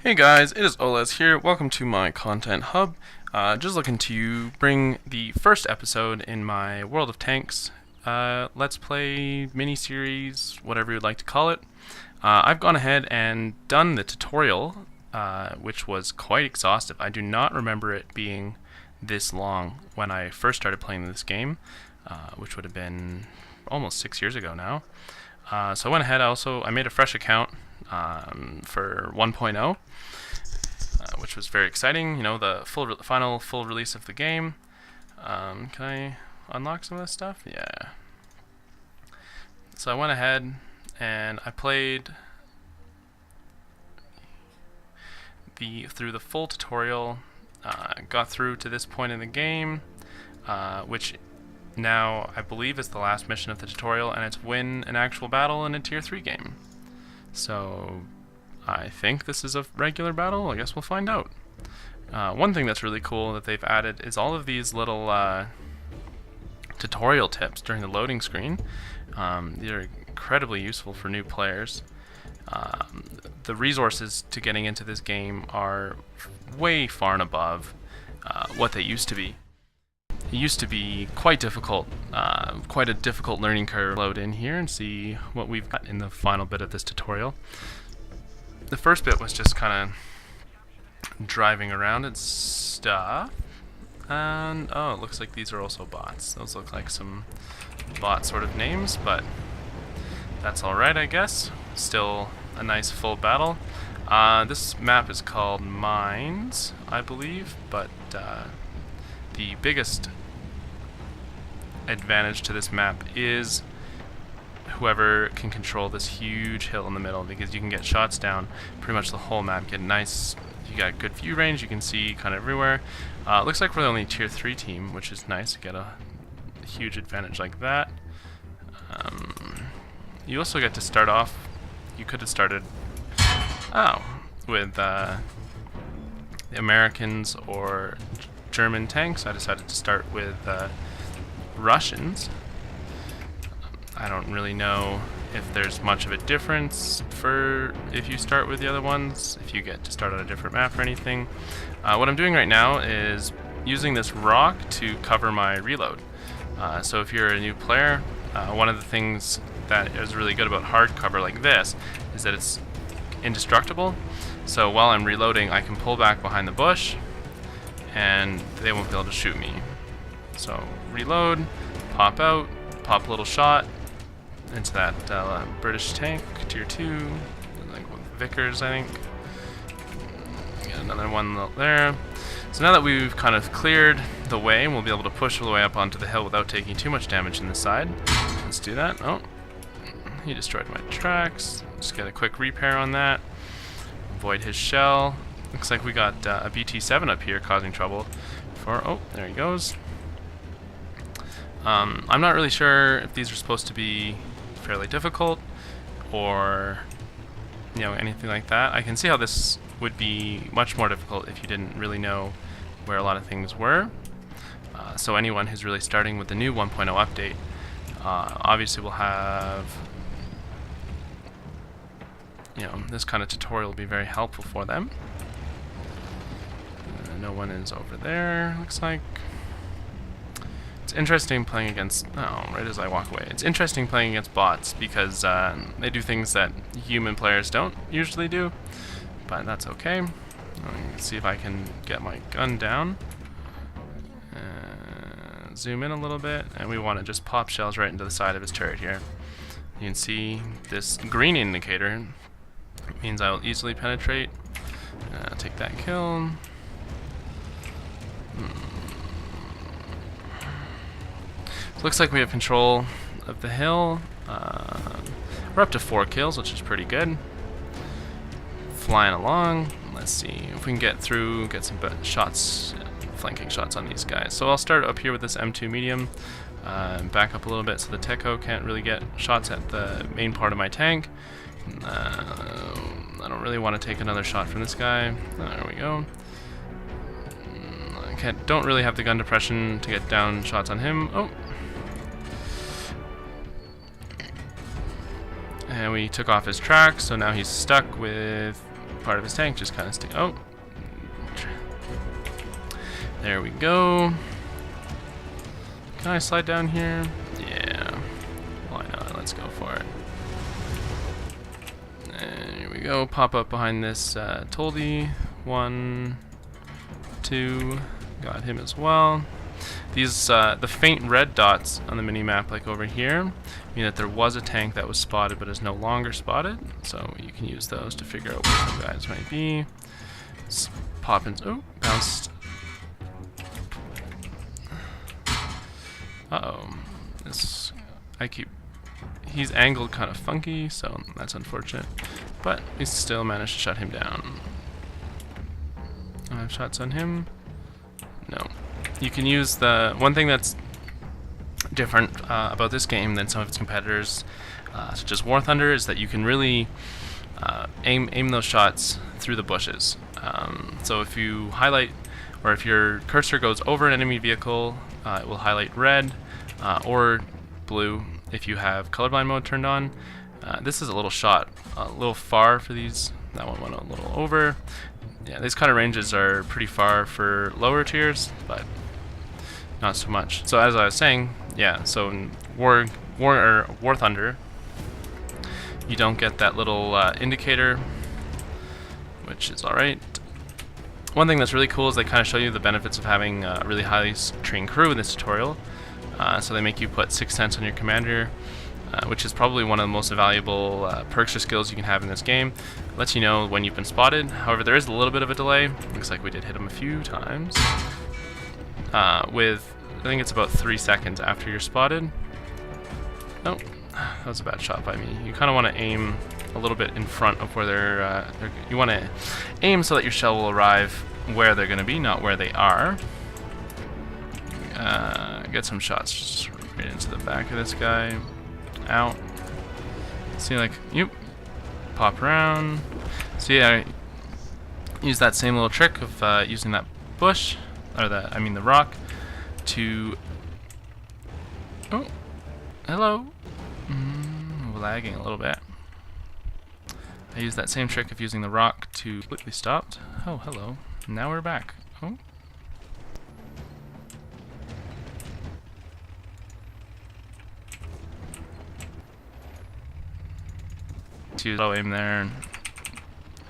Hey guys, it is Oles here. Welcome to my content hub. Just looking to bring the first episode in my World of Tanks Let's Play mini-series, whatever you'd like to call it. I've gone ahead and done the tutorial, which was quite exhaustive. I do not remember it being this long when I first started playing this game, which would have been almost 6 years ago now. So I went ahead, I made a fresh account for 1.0. Which was very exciting. You know, the final full release of the game. Can I unlock some of this stuff? Yeah. So I went ahead and I played through the full tutorial. Got through to this point in the game, which now I believe is the last mission of the tutorial, and it's win an actual battle in a tier 3 game. So I think this is a regular battle. I guess we'll find out. One thing that's really cool that they've added is all of these little tutorial tips during the loading screen. They're incredibly useful for new players. The resources to getting into this game are way far and above what they used to be. It used to be quite difficult, quite a difficult learning curve. Load in here and see what we've got in the final bit of this tutorial. The first bit was just kind of driving around and stuff, and oh, it looks like these are also bots. Those look like some bot sort of names, but that's alright, I guess. Still a nice full battle. This map is called Mines, I believe, but the biggest advantage to this map is whoever can control this huge hill in the middle, because you can get shots down pretty much the whole map. Get nice, if you got good view range, you can see kind of everywhere. Looks like we're the only tier 3 team, which is nice to get a huge advantage like that. You also get to start off, you could have started with the Americans or German tanks. I decided to start with Russians. I don't really know if there's much of a difference for if you start with the other ones, if you get to start on a different map or anything. What I'm doing right now is using this rock to cover my reload. So if you're a new player, one of the things that is really good about hard cover like this is that it's indestructible. So while I'm reloading, I can pull back behind the bush and they won't be able to shoot me. So reload, pop out, pop a little shot into that British tank, tier 2, like with Vickers, I think. Get another one there. So now that we've kind of cleared the way, we'll be able to push all the way up onto the hill without taking too much damage in the side. Let's do that. Oh, he destroyed my tracks. Just get a quick repair on that. Avoid his shell. Looks like we got a BT-7 up here causing trouble. Oh, there he goes. I'm not really sure if these are supposed to be fairly difficult or anything like that. I can see how this would be much more difficult if you didn't really know where a lot of things were. So anyone who's really starting with the new 1.0 update obviously will have this kind of tutorial will be very helpful for them. No one is over there, looks like. It's interesting playing against, right as I walk away, it's interesting playing against bots because they do things that human players don't usually do, but that's okay. Let's see if I can get my gun down. Zoom in a little bit, and we want to just pop shells right into the side of his turret here. You can see this green indicator means I will easily penetrate. Take that kill. Looks like we have control of the hill. We're up to 4 kills, which is pretty good. Flying along. Let's see if we can get through, get some shots, flanking shots on these guys. So I'll start up here with this M2 medium. Back up a little bit so the Techo can't really get shots at the main part of my tank. I don't really want to take another shot from this guy. There we go. Don't really have the gun depression to get down shots on him. Oh. And we took off his track, so now he's stuck with part of his tank just kind of stick. Oh, there we go. Can I slide down here? Yeah, why not? Let's go for it. And here we go. Pop up behind this Toldy. 1, 2. Got him as well. These the faint red dots on the mini map, like over here, mean that there was a tank that was spotted but is no longer spotted. So you can use those to figure out where the guys might be. Let's pop in. Oh, bounced. Uh-oh. He's angled kind of funky, so that's unfortunate. But we still managed to shut him down. I have shots on him. No. You can use the one thing that's different about this game than some of its competitors, such as War Thunder, is that you can really aim those shots through the bushes. So if you highlight, or if your cursor goes over an enemy vehicle, it will highlight red or blue if you have colorblind mode turned on. This is a little shot, a little far for these. That one went a little over. Yeah, these kind of ranges are pretty far for lower tiers, but not so much. So as I was saying, yeah, so in War Thunder, you don't get that little indicator, which is alright. One thing that's really cool is they kind of show you the benefits of having a really highly trained crew in this tutorial. So they make you put 6 cents on your commander, which is probably one of the most valuable perks or skills you can have in this game. It lets you know when you've been spotted. However, there is a little bit of a delay. Looks like we did hit him a few times. With, I think it's about 3 seconds after you're spotted. Oh, that was a bad shot by me. You kind of want to aim a little bit in front of where they're you want to aim so that your shell will arrive where they're going to be, not where they are. Get some shots just right into the back of this guy. Out. See, like, you pop around. See, I use that same little trick of using that bush, or the rock, to. Oh, hello. Lagging a little bit. I use that same trick of using the rock to completely stopped. Oh, hello. Now we're back. Oh. To low aim there, and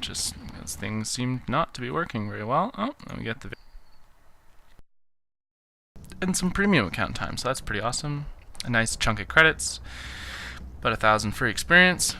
just because things seem not to be working very well. Oh, and we get the and some premium account time, so that's pretty awesome. A nice chunk of credits, about 1,000 free experience.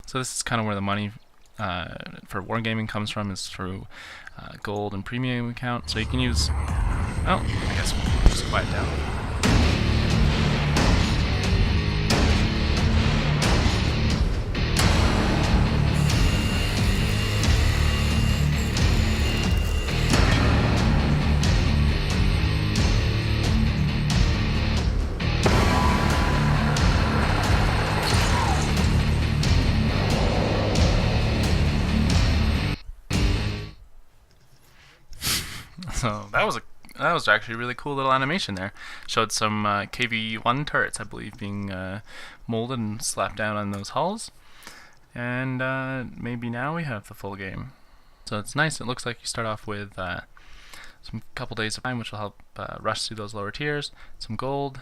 So this is kind of where the money for wargaming comes from, is through gold and premium account. So you can use. Oh, I guess we'll just quiet down. So that was actually a really cool little animation there. Showed some KV-1 turrets, I believe, being molded and slapped down on those hulls. And maybe now we have the full game. So it's nice. It looks like you start off with some couple days of time, which will help rush through those lower tiers. Some gold.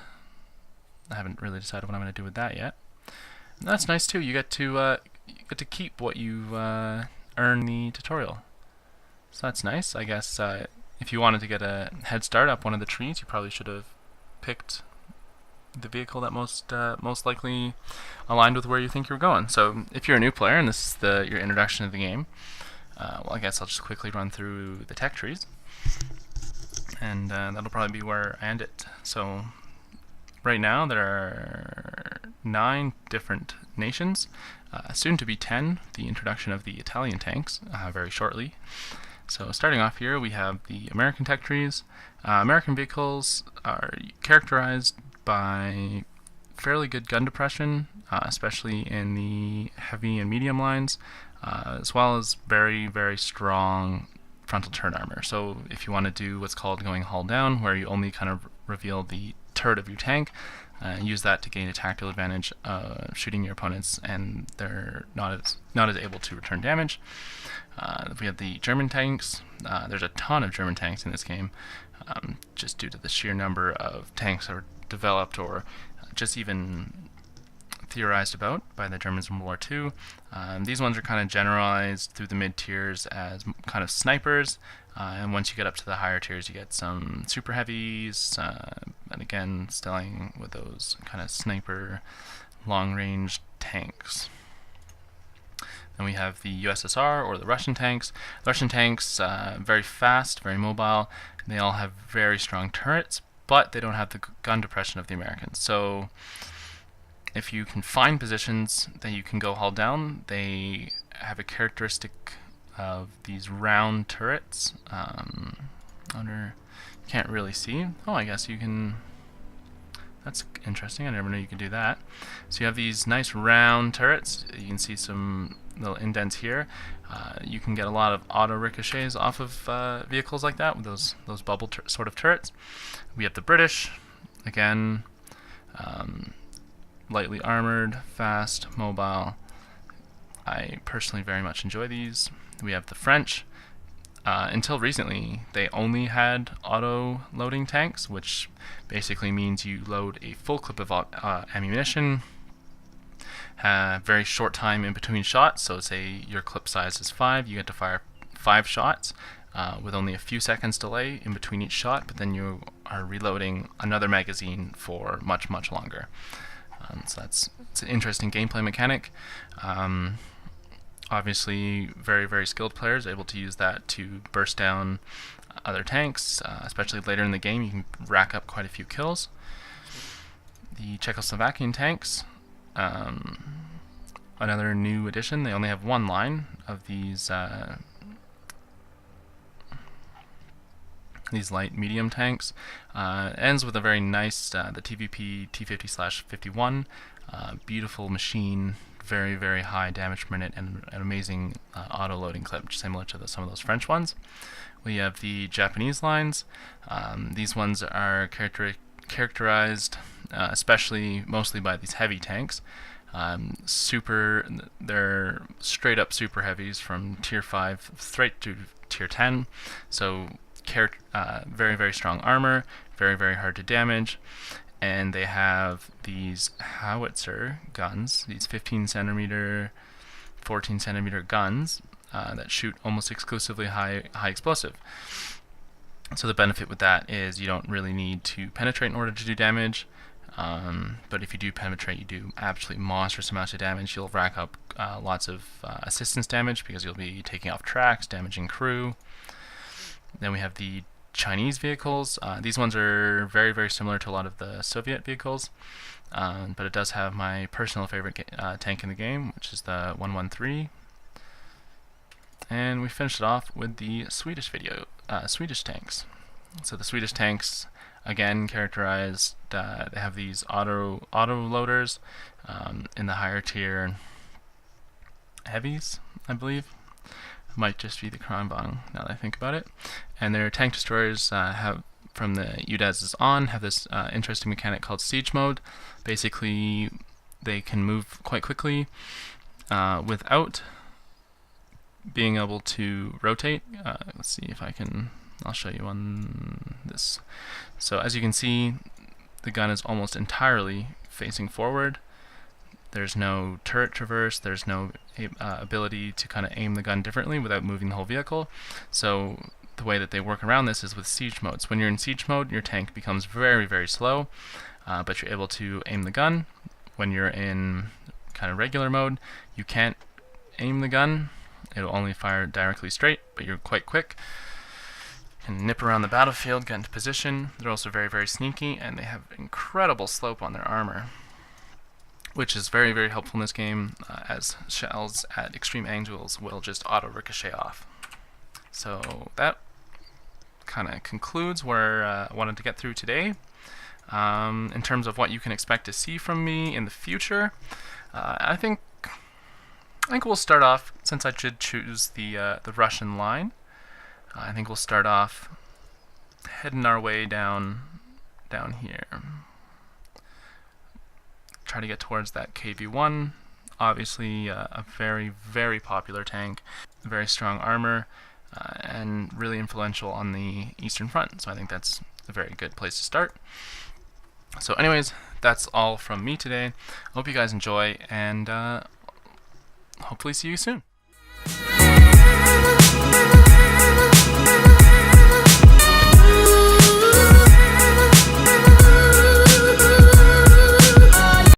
I haven't really decided what I'm going to do with that yet. And that's nice too. You get to keep what you earn the tutorial. So that's nice. I guess if you wanted to get a head start up one of the trees, you probably should have picked the vehicle that most likely aligned with where you think you're going. So if you're a new player and this is your introduction to the game, well, I guess I'll just quickly run through the tech trees, and that'll probably be where I end it. So right now there are 9 different nations, soon to be 10. The introduction of the Italian tanks very shortly. So starting off here, we have the American tech trees. American vehicles are characterized by fairly good gun depression, especially in the heavy and medium lines, as well as very, very strong frontal turret armor. So if you want to do what's called going hull down, where you only kind of reveal the turret of your tank, use that to gain a tactical advantage shooting your opponents, and they're not as able to return damage. We have the German tanks. There's a ton of German tanks in this game, just due to the sheer number of tanks that were developed or just even theorized about by the Germans in World War II. These ones are kind of generalized through the mid tiers as kind of snipers, and once you get up to the higher tiers you get some super heavies, and again styling with those kind of sniper long range tanks. Then we have the USSR, or the Russian tanks. The Russian tanks, very fast, very mobile. They all have very strong turrets, but they don't have the gun depression of the Americans. So if you can find positions that you can go haul down, they have a characteristic of these round turrets. You can't really see. Oh, I guess you can. That's interesting. I never knew you could do that. So you have these nice round turrets. You can see some little indents here. You can get a lot of auto ricochets off of vehicles like that with those bubble sort of turrets. We have the British, again, lightly armored, fast, mobile. I personally very much enjoy these. We have the French. Until recently, they only had auto-loading tanks, which basically means you load a full clip of ammunition, very short time in between shots. So say your clip size is 5, you get to fire 5 shots with only a few seconds delay in between each shot, but then you are reloading another magazine for much, much longer. So it's an interesting gameplay mechanic. Obviously, very, very skilled players able to use that to burst down other tanks, especially later in the game. You can rack up quite a few kills. The Czechoslovakian tanks, another new addition. They only have one line of these light medium tanks. Ends with a very nice the TVP T50/51, beautiful machine. Very, very high damage per minute and an amazing auto-loading clip, similar to some of those French ones. We have the Japanese lines. These ones are characterized, especially mostly by these heavy tanks. They're straight up super heavies from tier 5 straight to tier 10. So very, very strong armor, very, very hard to damage. And they have these howitzer guns, these 15 centimeter, 14 centimeter guns that shoot almost exclusively high explosive. So the benefit with that is you don't really need to penetrate in order to do damage, but if you do penetrate, you do absolutely monstrous amounts of damage. You'll rack up lots of assistance damage because you'll be taking off tracks, damaging crew. Then we have the Chinese vehicles. These ones are very, very similar to a lot of the Soviet vehicles, but it does have my personal favorite tank in the game, which is the 113. And we finished it off with the Swedish tanks. So the Swedish tanks, again, characterized. They have these auto loaders in the higher tier heavies, I believe. Might just be the Kranvagn now that I think about it. And their tank destroyers have, from the UDESs on, have this interesting mechanic called siege mode. Basically, they can move quite quickly without being able to rotate. Let's see if I can. I'll show you on this. So as you can see, the gun is almost entirely facing forward. There's no turret traverse, there's no ability to kind of aim the gun differently without moving the whole vehicle. So the way that they work around this is with siege modes. When you're in siege mode, your tank becomes very, very slow, but you're able to aim the gun. When you're in kind of regular mode, you can't aim the gun. It'll only fire directly straight, but you're quite quick. You can nip around the battlefield, get into position. They're also very, very sneaky, and they have incredible slope on their armor, which is very, very helpful in this game, as shells at extreme angles will just auto-ricochet off. So that kind of concludes where I wanted to get through today. In terms of what you can expect to see from me in the future, I think we'll start off, since I should choose the Russian line, I think we'll start off heading our way down here. try to get towards that KV-1. Obviously, a very, very popular tank, very strong armor, and really influential on the Eastern Front. So I think that's a very good place to start. So anyways, that's all from me today. Hope you guys enjoy, and hopefully see you soon.